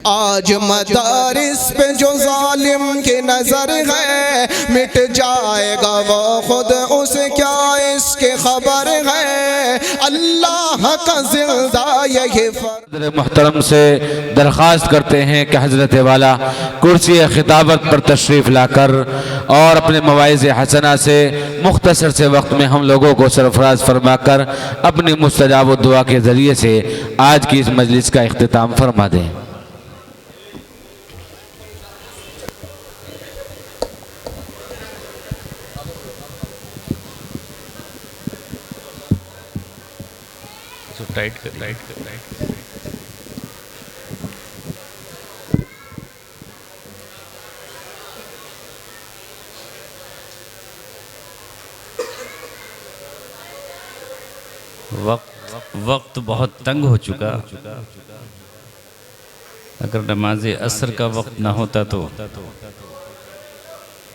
आज मदारिस पे जो जालिम की नजर है मिट जाएगा वो खुद, उसे क्या इसके खबर है। अल्लाह का जिंदा यही फर्ज। मुहतरम से दरख्वास्त करते हैं कि हजरत वाला कुर्सी खिताबत पर तशरीफ़ लाकर और अपने मवाइज़ हसना से मुख्तसर से वक्त में हम लोगों को सरफराज फरमाकर अपनी मुस्तजाब दुआ के ज़रिए से आज की इस मजलिस का इख्तिताम फरमा दें। टाइट कर वक्त बहुत तंग हो चुका। अगर नमाज असर का वक्त ना होता तो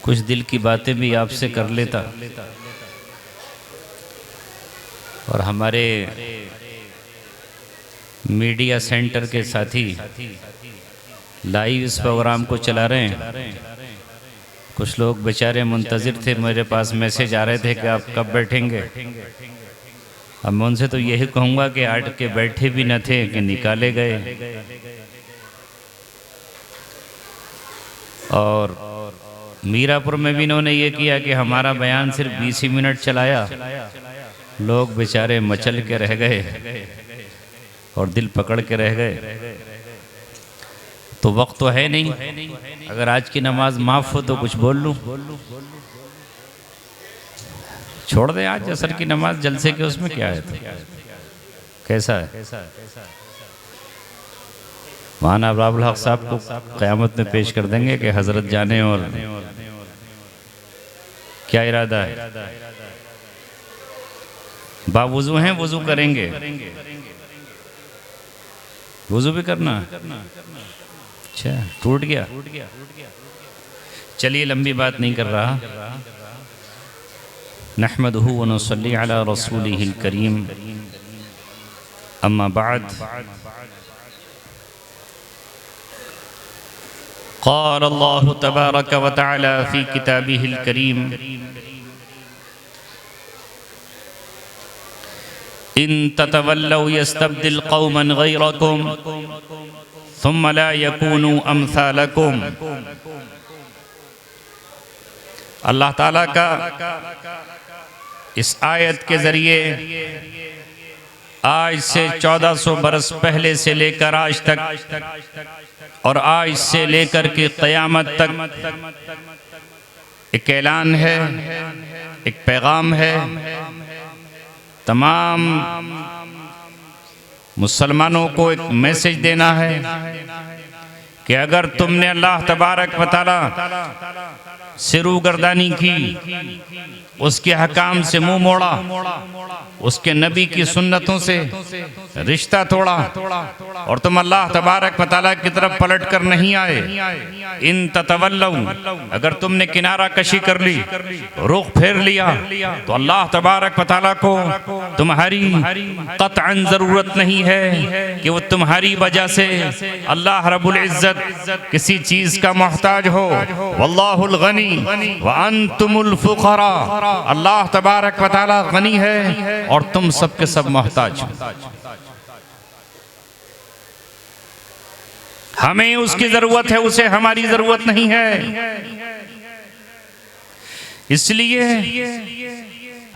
कुछ दिल की बातें भी आपसे कर लेता। और हमारे मीडिया सेंटर के साथी लाइव इस प्रोग्राम को चला रहे हैं। कुछ लोग बेचारे मुंतज़िर थे, मेरे पास मैसेज आ रहे थे कि आप कब बैठेंगे। अब मैं उनसे तो यही कहूँगा कि आट के बैठे भी न थे कि निकाले गए। और मीरापुर में भी इन्होंने ये किया कि हमारा बयान सिर्फ 20 ही मिनट चलाया। लोग बेचारे मचल के रह गए और दिल पकड़ के रह गए। तो वक्त तो है नहीं, अगर आज की नमाज माफ़ हो तो कुछ बोल लूँ। छोड़ दें आज असर की नमाज जलसे के, उसमें क्या है। तो कैसा है माना अबराबुल हक साहब को क़यामत में पेश कर देंगे कि हजरत जाने और क्या इरादा है। बावुज़ू हैं, वुज़ू करेंगे, वुज़ू भी करना। अच्छा टूट गया। चलिए लंबी बात नहीं कर रहा। नहमदुहु व नसल्ली अला रसूलिहिल करीम, अम्मा बाद। क़ाल अल्लाहु तबारक व तआला फ़ी किताबिहिल करीम, इन ततवल्लौ यस्तब्दिल कौमन गैरकुम सुम्मा ला यकूनु अम्सालकुम। अल्लाह ताला का इस आयत के ज़रिए आज से 1400 बरस पहले से लेकर आज तक और आज से लेकर के क़यामत तक एक ऐलान है, एक पैगाम है। तमाम मुसलमानों को एक मैसेज देना है कि अगर तुमने अल्लाह तबारक व तआला से रूगर्दानी की, उसके हकाम से मुंह मोड़ा, उसके नबी की सुन्नतों से रिश्ता तोड़ा और तुम अल्लाह तबारक व तआला की तरफ पलट कर नहीं आए, इन ततवल्लौ, अगर तुमने किनारा कशी कर ली, रुख फेर लिया, तो अल्लाह तबारक व तआला को तुम्हारी कतअन जरूरत नहीं है कि वो तुम्हारी वजह से अल्लाह रब्बुल इज्जत किसी चीज का मोहताज हो। वल्लाहुल गनी व अंतुमुल फुकरा, अल्लाह तबारक व तआला गनी है और तुम सब के सब मोहताज हो। हमें उसकी जरूरत है, उसे हमारी जरूरत नहीं है। इसलिए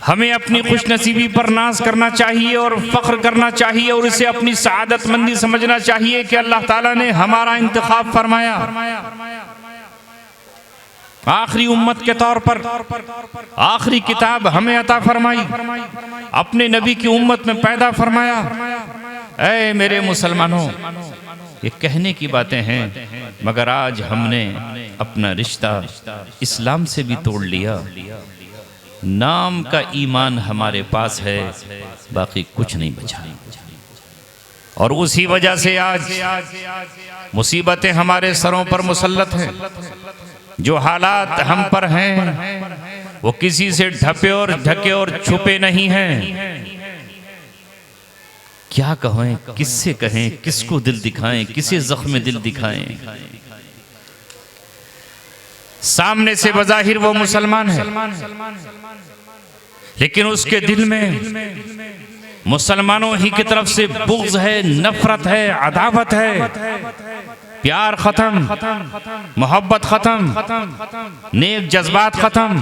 हमें अपनी खुशनसीबी पर नाज करना चाहिए और फख्र करना चाहिए और इसे अपनी सआदतमंदी समझना चाहिए कि अल्लाह ताला ने हमारा इंतखाब फरमाया। आखिरी उम्मत के तौर पर आखिरी किताब हमें अता फरमाई, अपने नबी की उम्मत में पैदा फरमाया। ऐ मेरे मुसलमानों, ये कहने की बातें हैं, मगर आज हमने अपना रिश्ता इस्लाम से भी तोड़ लिया। नाम का ईमान हमारे पास है, बाकी कुछ नहीं बचा। और उसी वजह से आज मुसीबतें हमारे सरों पर मुसल्लत हैं। जो हालात हम पर हैं वो किसी से ढपे और ढके और छुपे नहीं हैं। क्या कहें, किससे कहें, किसको दिल दिखाएं, किसे जख्म दिल दिखाएं। सामने से बज़ाहिर वो मुसलमान है, लेकिन उसके दिल में मुसलमानों ही की तरफ से बुग़्ज़ है, नफरत है, अदावत है। प्यार खत्म, मोहब्बत खत्म, नेक जज्बात खत्म,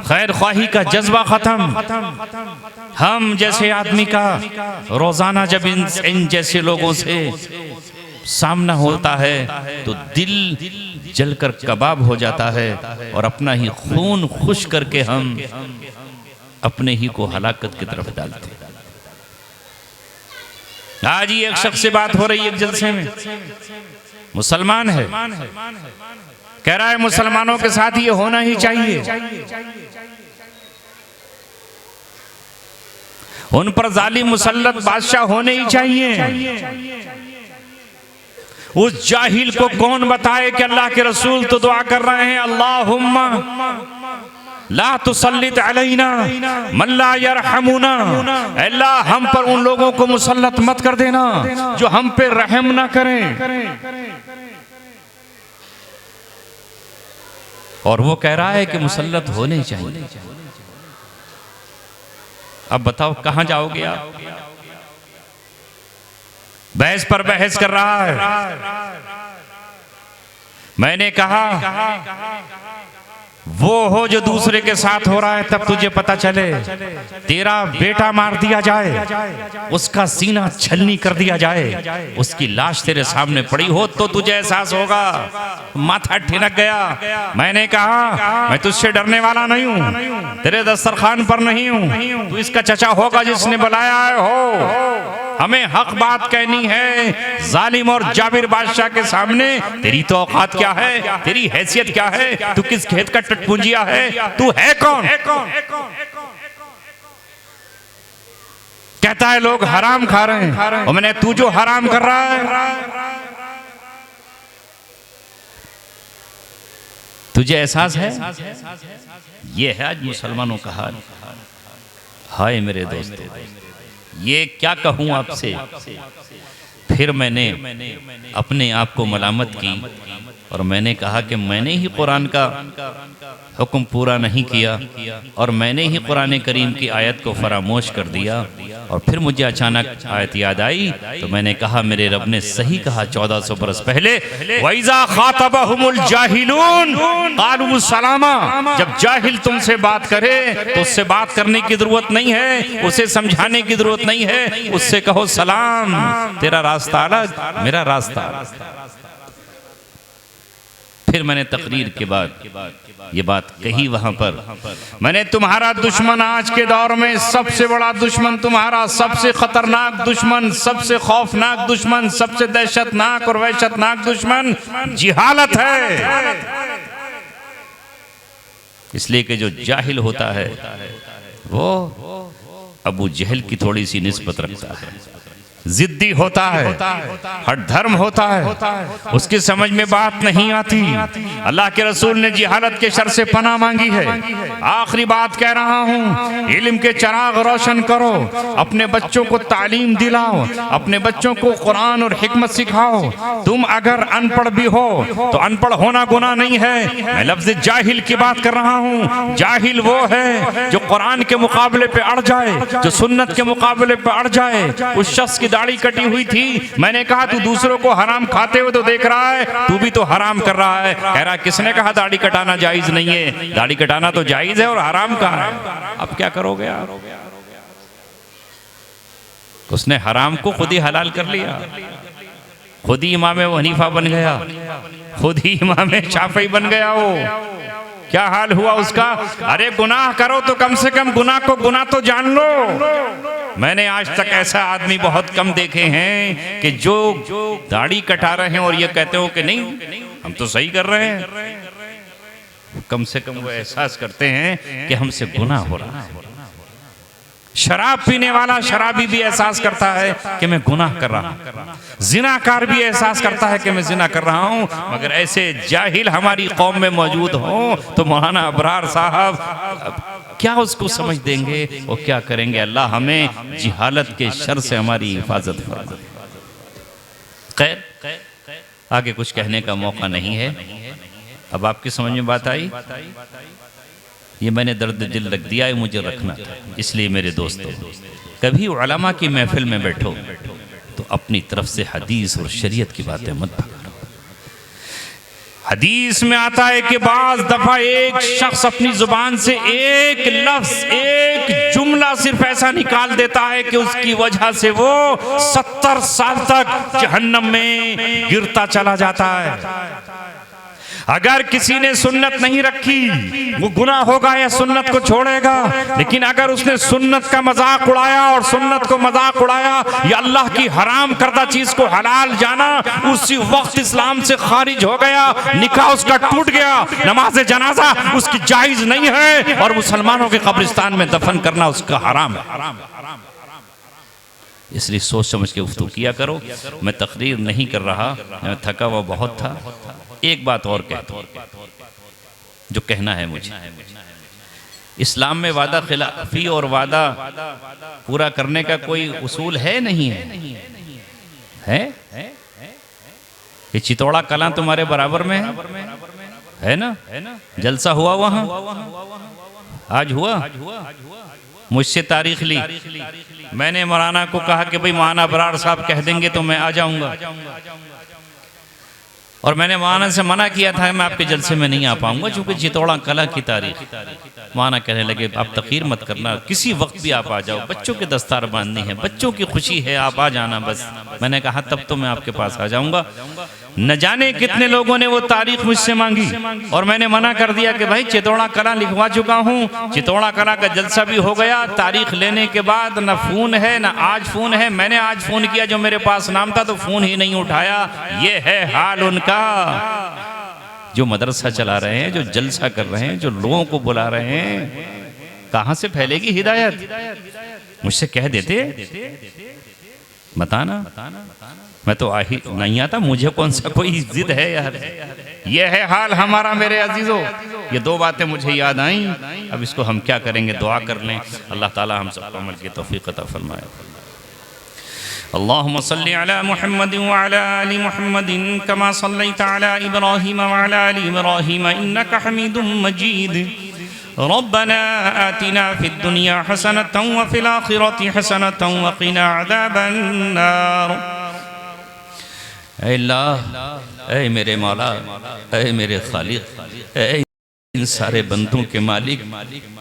खैर ख्वाही का जज्बा खत्म। हम जैसे आदमी का रोजाना जब इन जैसे लोगों से सामना होता है तो दिल जलकर कबाब हो जाता है और अपना ही खून खुश करके हम अपने ही को हलाकत की तरफ डालते हैं। आज ही एक शख्स से बात हो रही है एक जलसे में, मुसलमान है, कह रहा है मुसलमानों के साथ ये होना ही चाहिए, उन पर जालिम मुसल्लत बादशाह होने ही चाहिए। उस जाहिल को कौन बताए कि अल्लाह के रसूल तो दुआ कर रहे हैं, अल्लाहुम्मा ला तुसल्लित अलैना मन ला यरहमुना, अल्लाह हम पर उन लोगों को मुसल्लत मत कर देना जो हम पे रहम ना करें। और वो कह रहा है कि मुसल्लत होने चाहिए। अब बताओ कहां जाओगे आप? बहस पर बहस कर रहा है। मैंने कहा वो हो जो दूसरे के साथ हो रहा है, तब तुझे पता चले। तेरा बेटा मार दिया जाए, उसका सीना छलनी कर दिया जाए, उसकी लाश तेरे सामने पड़ी हो तो तुझे एहसास होगा। माथा ठिनक गया। मैंने कहा मैं तुझसे डरने वाला नहीं हूं, तेरे दस्तरखान पर नहीं हूं, तू इसका चचा होगा जिसने बुलाया है। हो हमें हक बात कहनी है। जालिम और जाबिर बादशाह के सामने तेरी तो औकात क्या है, तेरी हैसियत क्या है, तू किस खेत का टटपुंजिया है, तू है कौन? कहता है लोग हराम खा रहे हैं, और मैंने तू जो हराम कर रहा है तुझे एहसास है? ये है आज मुसलमानों का हाल। हाय मेरे दोस्तों, ये क्या कहूं आपसे। फिर मैंने अपने आप को मलामत की और मैंने कहा कि मैंने ही कुरान का हुक्म पूरा नहीं किया और मैंने ही कुरान करीम की आयत को फरामोश कर दिया। और फिर मुझे अचानक आयत याद आई तो मैंने कहा मेरे रब ने सही कहा 1400 बरस पहले, वइज़ा खातबहुमुल जाहिलून क़ालू सलामा। जब जाहिल तुमसे बात करे तो उससे बात करने की जरूरत नहीं है, उसे समझाने की जरूरत नहीं है, उससे कहो सलाम, तेरा रास्ता अलग, मेरा रास्ता अलग। फिर मैंने तकरीर के बाद ये बात कही वहां पर, मैंने तुम्हारा दुश्मन आज के दौर में सबसे बड़ा दुश्मन, तुम्हारा सबसे खतरनाक दुश्मन, सबसे खौफनाक दुश्मन, सबसे दहशतनाक और वहशतनाक दुश्मन जिहालत है। इसलिए कि जो जाहिल होता है वो अबू जहल की थोड़ी सी निस्बत रखता है, जिद्दी होता है, हर धर्म होता है, उसकी समझ में बात नहीं आती। अल्लाह के रसूल ने जिहालत के शर से पनाह मांगी है। आखिरी बात कह रहा हूँ, इल्म के चराग रोशन करो, अपने बच्चों को तालीम दिलाओ, अपने बच्चों को कुरान और हिकमत सिखाओ। तुम अगर अनपढ़ भी हो तो अनपढ़ होना गुनाह नहीं है। मैं लफ्ज़ जाहिल की बात कर रहा हूँ। जाहिल वो है जो कुरान के मुकाबले पे अड़ जाए, जो सुन्नत के मुकाबले पे अड़ जाए। उस शख्स की दाढ़ी कटी हुई थी, मैंने कहा तू दूसरों को हराम खाते हुए तो देख रहा है, तू भी तो हराम कर रहा है। कह रहा किसने कहा दाढ़ी कटाना जायज नहीं है? दाढ़ी कटाना तो जायज है और हराम कहाँ है? अब क्या करोगे आप? उसने हराम को खुद ही हलाल कर लिया, खुद ही इमाम हनीफा बन गया, खुद ही इमाम शाफी बन गया। वो क्या हाल हुआ उसका? अरे गुनाह करो तो कम से कम गुनाह को गुनाह तो जान लो। मैंने आज तक ऐसा आदमी बहुत कम देखे हैं कि जो दाढ़ी कटा रहे हैं और ये कहते हो कि नहीं हम तो सही कर रहे हैं। कम से कम वो एहसास करते हैं कि हमसे गुनाह हो रहा है। शराब पीने वाला शराबी भी एहसास करता है कि मैं गुनाह कर रहा हूँ, जिनाकार भी एहसास करता है कि मैं जिना कर रहा हूँ। मगर ऐसे जाहिल हमारी कौम में मौजूद हो तो मौलाना अबरार साहब क्या उसको समझ देंगे और क्या करेंगे। अल्लाह हमें जिहालत के शर से हमारी हिफाजत फरमाए। खैर, आगे कुछ कहने का मौका नहीं है। अब आपकी समझ में बात आई? ये मैंने दर्द दिल रख दिया है, मुझे रखना था। इसलिए मेरे दोस्तों, कभी उलमा की महफिल में बैठो तो अपनी तरफ से हदीस और शरीयत की बातें मत पकड़ो। हदीस में आता है कि बाज दफा एक शख्स अपनी जुबान से एक लफ्ज, एक जुमला सिर्फ ऐसा निकाल देता है कि उसकी वजह से वो 70 साल तक जहन्नम में गिरता चला जाता है। अगर किसी ने सुन्नत नहीं रखी वो गुनाह होगा या सुन्नत को छोड़ेगा, लेकिन अगर उसने सुन्नत का मजाक उड़ाया और सुन्नत को मजाक उड़ाया या अल्लाह की हराम करदा चीज को हलाल जाना, उसी वक्त इस्लाम से खारिज हो गया, निकाह उसका टूट गया, नमाज जनाजा उसकी जायज नहीं है और मुसलमानों के कब्रिस्तान में दफन करना उसका हराम है। इसलिए सोच समझ के गुफ्तगू किया करो। मैं तकरीर नहीं कर रहा, मैं थका हुआ बहुत था। एक बात और कहता हूं जो कहना है मुझे। इस्लाम में वादा खिलाफी और वादा पूरा करने का कोई उसूल है नहीं है? ये चितौड़ा कलां तुम्हारे बराबर में है ना? जलसा हुआ वहां, आज हुआ। मुझसे तारीख ली, मैंने मौलाना को कहा कि भाई मौलाना अबरार साहब कह देंगे तो मैं आ जाऊंगा, और मैंने मौलाना से मना किया था मैं आपके जलसे में नहीं आ पाऊंगा क्योंकि चितौड़ा कला की तारीख। मौलाना कहने लगे आप तखीर मत करना, किसी वक्त भी आप आ जाओ, बच्चों के दस्तार बांधनी है, बच्चों की खुशी है, आप आ जाना बस। मैंने कहा तब तो मैं आपके पास आ जाऊंगा। न जाने कितने लोगों ने वो तारीख मुझसे मांगी और मैंने मना कर दिया कि भाई चितौड़ा कला लिखवा चुका हूँ, चितौड़ा कला का जलसा भी हो गया। तारीख लेने के बाद न फोन है न आज फोन है। मैंने आज फोन किया जो मेरे पास नाम था तो फोन ही नहीं उठाया। ये है हाल उनका जो मदरसा चला रहे हैं, जो जलसा कर रहे हैं, जो लोगों को बुला रहे हैं। कहां से फैलेगी हिदायत? मुझसे कह देते बताना, मैं तो ही नहीं आता, मुझे कौन सा कोई जिद है यार। ये है हाल हमारा मेरे अजीजों। ये दो बातें मुझे याद आई, अब इसको हम क्या करेंगे? दुआ कर लें, अल्लाह ताला हम सबको अमल की तौफीक अता फरमाए। अल्लाहुम्मा सल्ली अला मुहम्मद व अला आलि मुहम्मद कमा सल्लैता अला इब्राहीम व अला आलि इब्राहीम इन्नका हमीदुम मजीद। रब्बना आतिना फिद दुनिया हसनतन व फिल आखिरति हसनतन व क़िना अज़ाबन नार। ऐ अल्लाह, ऐ मेरे मौला, ऐ मेरे खालिक, ऐ इन सारे बंदों के मालिक,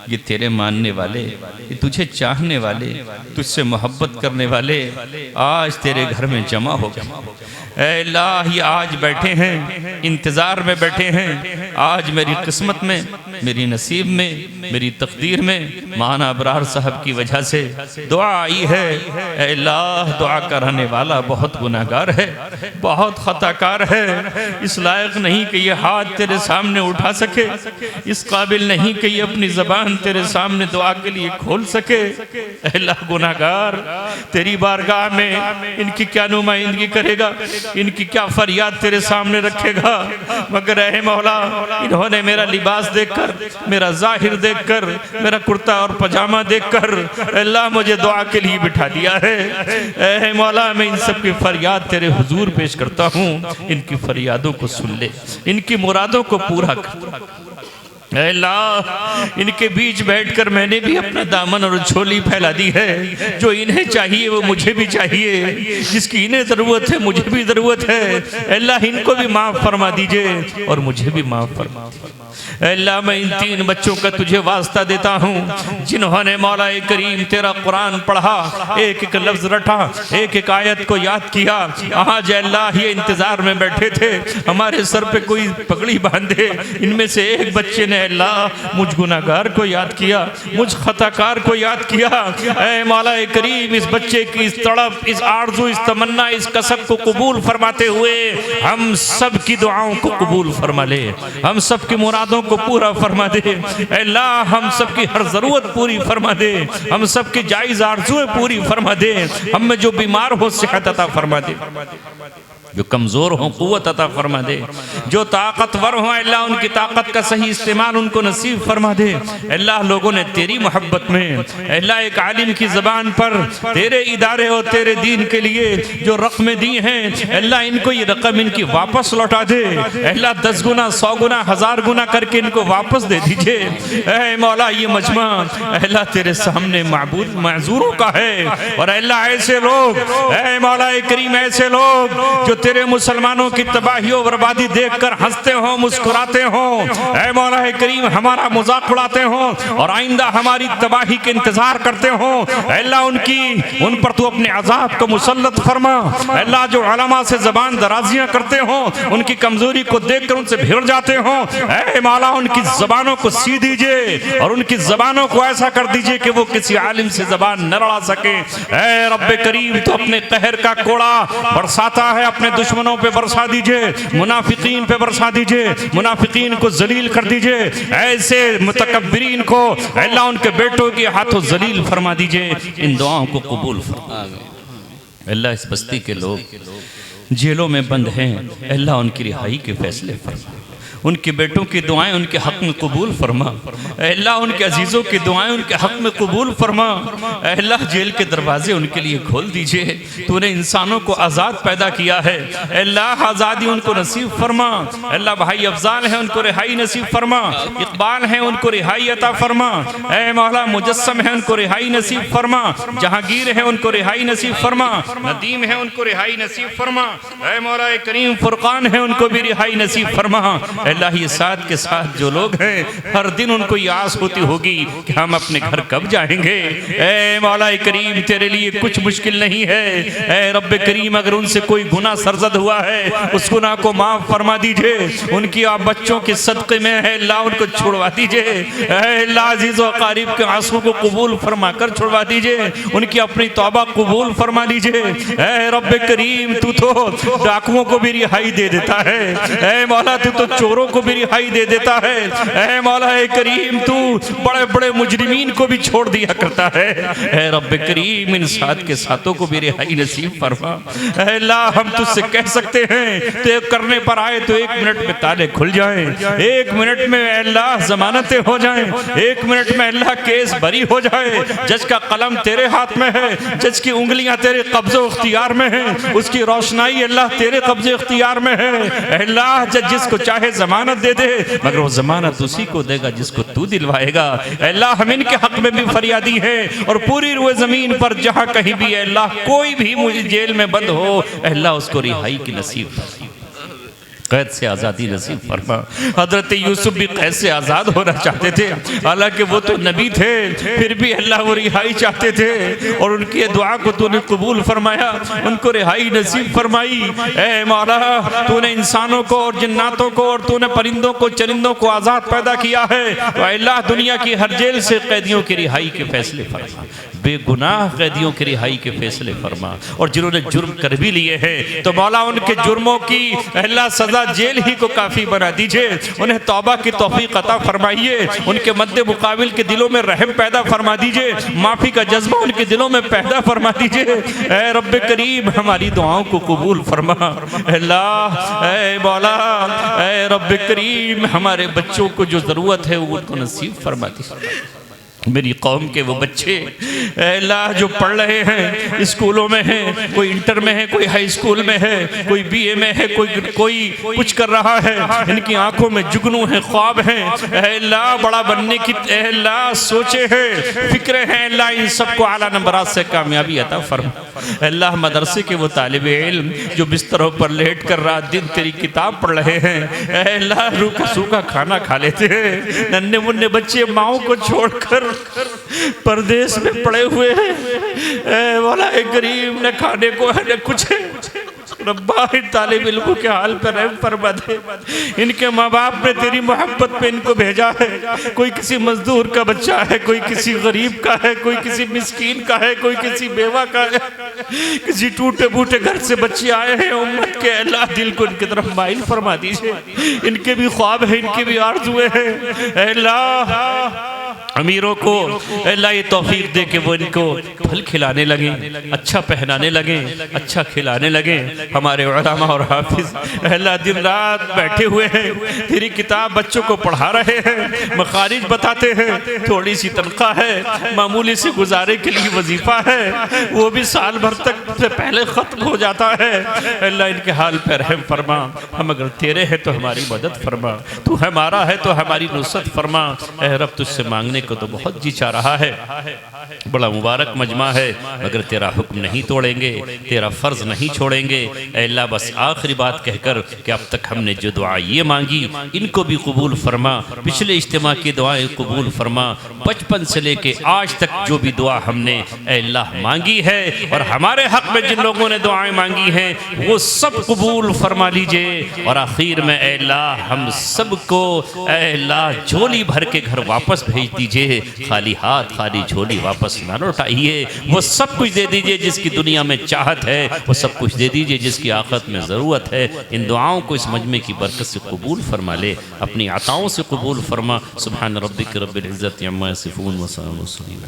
ये तेरे मानने वाले, ये तुझे चाहने वाले, तुझसे मोहब्बत करने वाले आज तेरे घर में जमा हो गए। ऐ अल्लाह, ये आज बैठे हैं, इंतज़ार में बैठे हैं। आज मेरी किस्मत में, मेरी नसीब में, मेरी तकदीर में मौलाना अबरार साहब की वजह से दुआ आई है। ऐ अल्लाह, दुआ कराने वाला बहुत गुनाहगार है, बहुत खताकार है, इस लायक नहीं कि ये हाथ तेरे सामने उठा सके, इस काबिल नहीं कि ये अपनी ज़बान तेरे सामने दुआ के लिए खोल सके। अल्लाह, गुनाहगार तेरी बारगाह में इनकी क्या नुमाइंदगी करेगा, इनकी क्या फरियाद तेरे सामने रखेगा। मगर ऐ मौला, इन्होंने मेरा लिबास देखकर, मेरा जाहिर देखकर, मेरा कुर्ता और पजामा देखकर अल्लाह मुझे दुआ के लिए बिठा दिया है। ऐ मौला, मैं इन सब की फरियाद तेरे हुजूर पेश करता हूँ, इनकी फरियादों को सुन ले, इनकी मुरादों को पूरा कर। अल्लाह, इनके बीच बैठकर मैंने भी अपना दामन और झोली फैला दी है। जो इन्हें चाहिए वो मुझे भी चाहिए, जिसकी इन्हें ज़रूरत है मुझे भी ज़रूरत है। अल्लाह, इनको भी माफ़ फरमा दीजिए और मुझे भी माफ़ फरमा। अल्लाह, मैं इन तीन बच्चों का तुझे वास्ता देता हूँ जिन्होंने मौला करीम तेरा कुरान पढ़ा, एक एक लफ्ज़ रटा, एक एक आयत को याद किया। आज अल्लाह ये इंतज़ार में बैठे थे हमारे सर पे कोई पगड़ी बांधे। इनमें से एक बच्चे ने अल्लाह मुझ गुनाहगार को याद किया, मुझ खताकार को याद किया। ऐ मौला करीम, इस बच्चे की इस तड़प, इस आरज़ू, इस तमन्ना, इस कसब को कबूल फरमाते हुए हम सब की दुआओं को कबूल फरमा ले, हम सब की मुरादों को पूरा फरमा दे। अल्लाह, हम सब की हर ज़रूरत पूरी फरमा दे, हम सब की जायज़ आरज़ूएं पूरी फरमा दे, हम में जो बीमार हो सेहत अता फरमा दे। जो कमज़ोर हों क़ुव्वत अता फरमा दे, जो ताकतवर हों अल्लाह उनकी ताकत का सही इस्तेमाल उनको नसीब फरमा दे। अल्लाह लोगों ने तेरी मोहब्बत में अल्लाह एक आलिम की ज़बान पर तेरे इदारे और तेरे दीन के लिए जो रकमें दी हैं अल्लाह इनको ये रकम इनकी वापस लौटा दे। अल्लाह 10 गुना 100 गुना 1000 गुना करके इनको वापस दे दीजिए। ऐ मौला ये मजमा अल्लाह तेरे सामने माबूद माजूरों का है और अल्लाह ऐसे लोग ऐ मौला करीम ऐसे लोग जो तेरे मुसलमानों की तबाही और बर्बादी देखकर हंसते हो मुस्कुराते हो, ऐ मौला करीम हमारा मजाक उड़ाते हो और आइंदा हमारी तबाही के इंतजार करते हो। अल्लाह उन पर तू अपने अजाब को मुसल्लत फरमा। अल्लाह जो उलमा से ज़बान दराजियां करते हो उनकी कमजोरी को देखकर उनसे भिड़ जाते हो, ऐ मौला उनकी ज़बानों को सी दीजिए और उनकी ज़बानों को ऐसा कर दीजिए कि वो किसी आलिम से ज़बान न लड़ा सके। ऐ रब्बे करीम तो अपने कहर का कोड़ा बरसाता है, अपने दुश्मनों पे बरसा दीजिए, मुनाफिकीन पे बरसा दीजिए, मुनाफिकीन को जलील कर दीजिए। ऐसे मुतकब्बिरीन को अल्लाह उनके बेटों के हाथों जलील फरमा दीजिए। इन दुआओं को कबूल फरमा। अल्लाह इस बस्ती के लोग जेलों में बंद हैं, अल्लाह उनकी रिहाई के फैसले फरमा। उनके बेटों की दुआएं उनके हक में कबूल फरमा। अल्लाह उनके अजीज़ों की दुआएं उनके हक में कबूल फरमा। अल्लाह जेल के दरवाजे उनके लिए खोल दीजिए। तूने इंसानों को आज़ाद पैदा किया है, अल्लाह आज़ादी उनको नसीब फरमा। अल्लाह भाई अफजाल हैं उनको रिहाई नसीब फरमा, इकबाल हैं उनको रिहाई अता फरमा। ऐ मौला मुजस्सम है उनको रिहाई नसीब फरमा, जहांगीर है उनको रिहाई नसीब फरमा, नदीम है उनको रिहाई नसीब फरमा। ऐ मौला करीम फुरकान है उनको भी रिहाई नसीब फरमा। अल्लाह ये साथ के साथ जो लोग हैं हर दिन उनको ये आस होती होगी कि हम अपने घर कब जाएंगे। ऐ मौला करीम तेरे लिए कुछ मुश्किल नहीं है। ऐ रब्बे करीम अगर उनसे कोई गुनाह सरजद हुआ है उस गुनाह को माफ फरमा दीजिए। उनकी आप बच्चों के सदक़े में है अल्लाह उनको छुड़वा दीजिए। अल्लाह अज़ीज़ व क़रीब के आंसू को कबूल फरमा कर छुड़वा दीजिए। उनकी अपनी तौबा कबूल फरमा दीजिए। ऐ रब्बे करीम तू तो डाकुओं को भी रिहाई दे देता है। ऐ मौला तू तो चोरों को भी रिहाई दे देता है। ऐ मौला करीम तू बड़े बड़े मुजरिमीन को भी छोड़ दिया करता है। ऐ रब्बे करीम इन साथ के साथों को भी रिहाई नसीब फरमा। ऐ अल्लाह हम तुझसे कह सकते हैं तो करने पर आए तो 1 मिनट में ताले खुल जाएं, 1 मिनट में अल्लाह जमानतें हो जाएं, 1 मिनट में अल्लाह केस बरी हो जाए। जज का कलम तेरे हाथ में है, जज की उंगलियां तेरे कब्जे इख्तियार में है, उसकी रोशनाई अल्लाह तेरे कब्जे इख्तियार में है। अल्लाह जज जिसको चाहे जमानत दे दे मगर वो जमानत उसी को देगा जिसको तू दिलवाएगा। अल्लाह हम इनके हक में भी फरियादी है और पूरी रुए जमीन पर जहां कहीं भी अल्लाह कोई भी मुझे जेल में बंद हो अल्लाह उसको रिहाई की नसीब कैद से आज़ादी नसीब फरमा। हजरत यूसुफ भी कैद से आज़ाद होना चाहते थे, हालांकि वो तो नबी थे, फिर भी अल्लाह वो रिहाई चाहते थे और उनकी दुआ को तूने कबूल फरमाया, उनको रिहाई नसीब फरमाई। ऐ मौला तूने इंसानों को और जिन्नातों को और तूने परिंदों को चरिंदों को आज़ाद पैदा किया है, तो अल्लाह दुनिया की हर जेल से कैदियों की रिहाई के फैसले फरमा, बेगुनाह कैदियों की रिहाई के फैसले फरमा। और जिन्होंने जुर्म कर भी लिए हैं तो मौला उनके जुर्मों की अल्लाह सजा जेल ही को काफ़ी बना दीजिए। उन्हें तौबा की तौफीक अता फरमाइए, उनके मद्दे मुकाबिल के दिलों में रहम पैदा फरमा दीजिए, माफ़ी का जज्बा उनके दिलों में पैदा फरमा दीजिए। ऐ रब्बे करीम हमारी दुआओं को कबूल फरमा। अल्लाह ऐ मौला ऐ रब्बे करीम हमारे बच्चों को जो ज़रूरत है वो उनको नसीब फरमा दीजिए। मेरी कौम के वो बच्चे अल्लाह जो पढ़ रहे हैं स्कूलों में हैं, कोई इंटर में है, कोई हाई स्कूल में है, कोई बीए में है, कोई कुछ कर रहा है, इनकी आंखों में जुगनू है, ख्वाब हैं अल्लाह बड़ा बनने की अल्लाह सोचे हैं, फिक्रे हैं अल्लाह इन सबको आला नंबरात से कामयाबी अता फरमा। अल्लाह मदरसे के वो तालिब इल्म जो बिस्तरों पर लेट कर रात दिन तेरी किताब पढ़ रहे हैं अल्लाह रूखा सूखा खाना खा लेते हैं, नन्हे मुन्ने बच्चे माओ को छोड़कर परदेश में पड़े हुए हैं। मौला गरीब न खाने को है न कुछ है। रब्बा इन तालिब इल्मों के हाल पर रहम फरमा दे। इनके माँ बाप ने तेरी मोहब्बत पे इनको भेजा है, कोई किसी मजदूर का बच्चा है, कोई किसी गरीब का है, कोई किसी मिस्कीन का है, कोई किसी बेवा का है, किसी टूटे बूटे घर से बच्चे आए हैं उम्मत के। अल्लाह दिल को इनकी तरफ माइल फरमा दीजिए, इनके भी ख्वाब है, इनके भी आरज़ुएं हैं। अल्लाह अमीरों को अल्लाह ये तौफीक दे के वो इनको फल खिलाने लगे, अच्छा पहनाने लगे, अच्छा खिलाने लगे। हमारे उलमा और हाफिज अल्लाह दिन रात बैठे हुए हैं, तेरी किताब बच्चों को पढ़ा रहे हैं, मखारिज बताते हैं, थोड़ी सी तनख्वाह है, मामूली से गुजारे के लिए वजीफ़ा है, वो भी साल भर तक से पहले ख़त्म हो जाता है। अल्लाह इनके हाल पर रहम फरमा, हम अगर तेरे हैं तो हमारी मदद फरमा, तू हमारा है तो हमारी नुसरत फरमा। ऐ रब तुझसे मांगने को तो बहुत जी चाह रहा है, बड़ा मुबारक मजमा है, मगर तेरा हुक्म नहीं तोड़ेंगे, तेरा फ़र्ज़ नहीं छोड़ेंगे। ऐ अल्लाह बस आखिरी बात कहकर कि अब तक हमने जो दुआ ये मांगी इनको भी कबूल फरमा, पिछले इज्तिमा की दुआएं कबूल फरमा, बचपन से लेके आज तक जो भी दुआ हमने ऐ अल्लाह मांगी है और हमारे हक़ में जिन लोगों ने दुआएं मांगी हैं वो सब कबूल फरमा लीजिए। और आखिर में ऐ अल्लाह हम सबको ऐ अल्लाह झोली भर के घर वापस भेज दीजिए, खाली हाथ खाली झोली वापस ना लौटाइए। वो सब कुछ दे दीजिए जिसकी दुनिया में चाहत है, वो सब कुछ दे दीजिए जिसकी आखिरत में ज़रूरत है। इन दुआओं को इस मजमे की बरकत से कबूल फरमा ले, अपनी अताओं से कबूल फरमा। सुब्हान रब्बिक रब्बिल इज़्ज़ति अम्मा यसिफून व सलामुन अलल मुरसलीन।